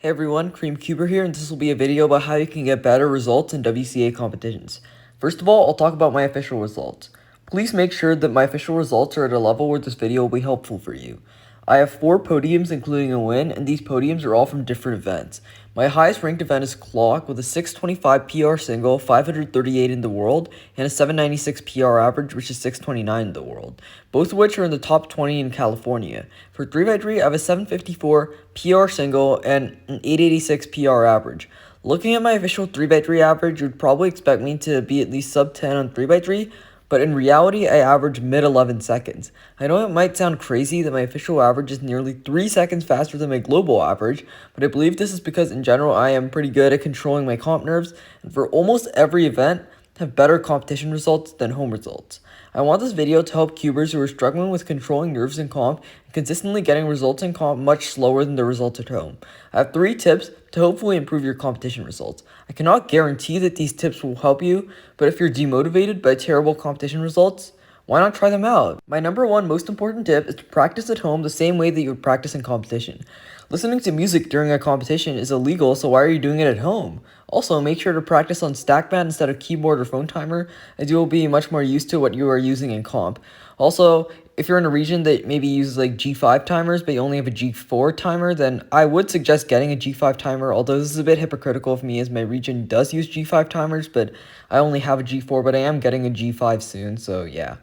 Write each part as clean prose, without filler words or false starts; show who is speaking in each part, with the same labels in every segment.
Speaker 1: Hey everyone, CreamCuber here, and this will be a video about how you can get better results in WCA competitions. First of all, I'll talk about my official results. Please make sure that my official results are at a level where this video will be helpful for you. I have 4 podiums including a win, and these podiums are all from different events. My highest ranked event is Clock with a 625 PR single, 538 in the world, and a 796 PR average, which is 629 in the world, both of which are in the top 20 in California. For 3x3, I have a 754 PR single and an 886 PR average. Looking at my official 3x3 average, you would probably expect me to be at least sub 10 on 3x3, but in reality, I average mid 11 seconds. I know it might sound crazy that my official average is nearly 3 seconds faster than my global average, but I believe this is because in general I am pretty good at controlling my comp nerves, and for almost every event, have better competition results than home results. I want this video to help cubers who are struggling with controlling nerves in comp and consistently getting results in comp much slower than the results at home. I have 3 tips to hopefully improve your competition results. I cannot guarantee that these tips will help you, but if you're demotivated by terrible competition results, why not try them out? My number 1 most important tip is to practice at home the same way that you would practice in competition. Listening to music during a competition is illegal, so why are you doing it at home? Also, make sure to practice on StackMat instead of keyboard or phone timer, as you will be much more used to what you are using in comp. Also, if you're in a region that maybe uses like G5 timers, but you only have a G4 timer, then I would suggest getting a G5 timer, although this is a bit hypocritical of me as my region does use G5 timers, but I only have a G4, but I am getting a G5 soon, so yeah.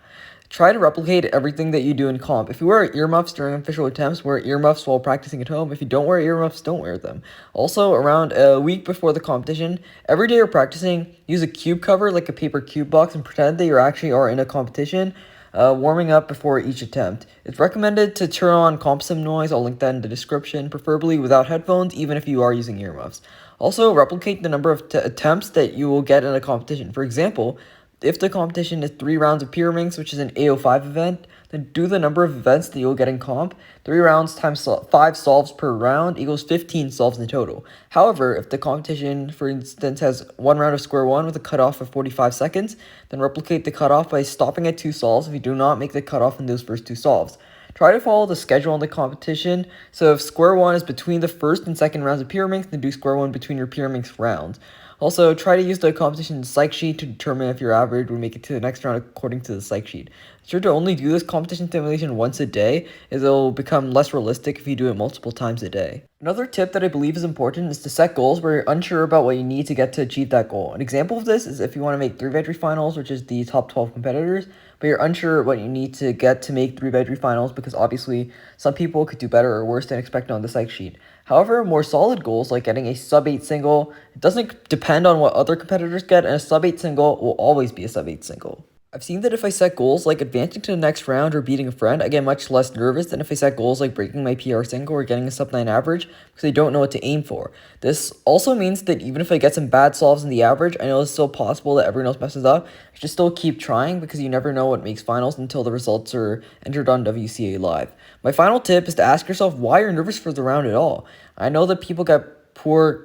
Speaker 1: Try to replicate everything that you do in comp. If you wear earmuffs during official attempts, wear earmuffs while practicing at home. If you don't wear earmuffs, don't wear them. Also, around a week before the competition, every day you're practicing, use a cube cover like a paper cube box and pretend that you actually are in a competition, warming up before each attempt. It's recommended to turn on comp sim noise. I'll link that in the description, preferably without headphones, even if you are using earmuffs. Also, replicate the number of attempts that you will get in a competition. For example, if the competition is 3 rounds of Pyraminx, which is an AO5 event, then do the number of events that you'll get in comp. 3 rounds times 5 solves per round equals 15 solves in total. However, if the competition, for instance, has 1 round of square 1 with a cutoff of 45 seconds, then replicate the cutoff by stopping at 2 solves if you do not make the cutoff in those first 2 solves. Try to follow the schedule on the competition, so if square 1 is between the first and second rounds of Pyraminx, then do square 1 between your Pyraminx rounds. Also, try to use the competition psych sheet to determine if your average will make it to the next round according to the psych sheet. Sure to only do this competition simulation once a day, as it will become less realistic if you do it multiple times a day. Another tip that I believe is important is to set goals where you're unsure about what you need to get to achieve that goal. An example of this is if you want to make 3x3 finals, which is the top 12 competitors, but you're unsure what you need to get to make 3x3 finals because obviously some people could do better or worse than expected on the psych sheet. However, more solid goals like getting a sub 8 single, it doesn't depend on what other competitors get, and a sub 8 single will always be a sub 8 single. I've seen that if I set goals like advancing to the next round or beating a friend, I get much less nervous than if I set goals like breaking my PR single or getting a sub 9 average because I don't know what to aim for. This also means that even if I get some bad solves in the average, I know it's still possible that everyone else messes up. I should still keep trying because you never know what makes finals until the results are entered on WCA Live. My final tip is to ask yourself why you're nervous for the round at all. I know that people get poor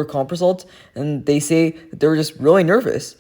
Speaker 1: comp results and they say that they're just really nervous.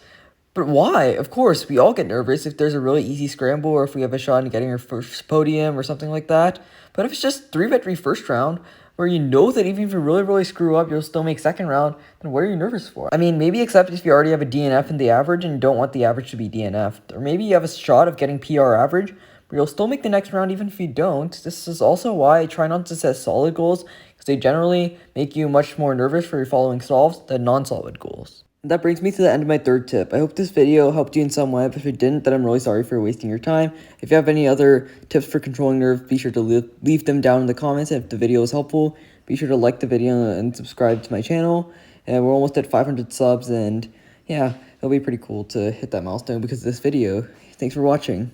Speaker 1: But why? Of course, we all get nervous if there's a really easy scramble or if we have a shot in getting our first podium or something like that. But if it's just 3v3 first round, where you know that even if you really screw up, you'll still make second round, then what are you nervous for? I mean, maybe except if you already have a DNF in the average and you don't want the average to be DNF'd. Or maybe you have a shot of getting PR average, but you'll still make the next round even if you don't. This is also why I try not to set solid goals, because they generally make you much more nervous for your following solves than non-solid goals. And that brings me to the end of my 3rd tip. I hope this video helped you in some way, but if it didn't, then I'm really sorry for wasting your time. If you have any other tips for controlling nerves, be sure to leave them down in the comments. And if the video was helpful, be sure to like the video and subscribe to my channel. And we're almost at 500 subs, and yeah, it'll be pretty cool to hit that milestone because of this video. Thanks for watching.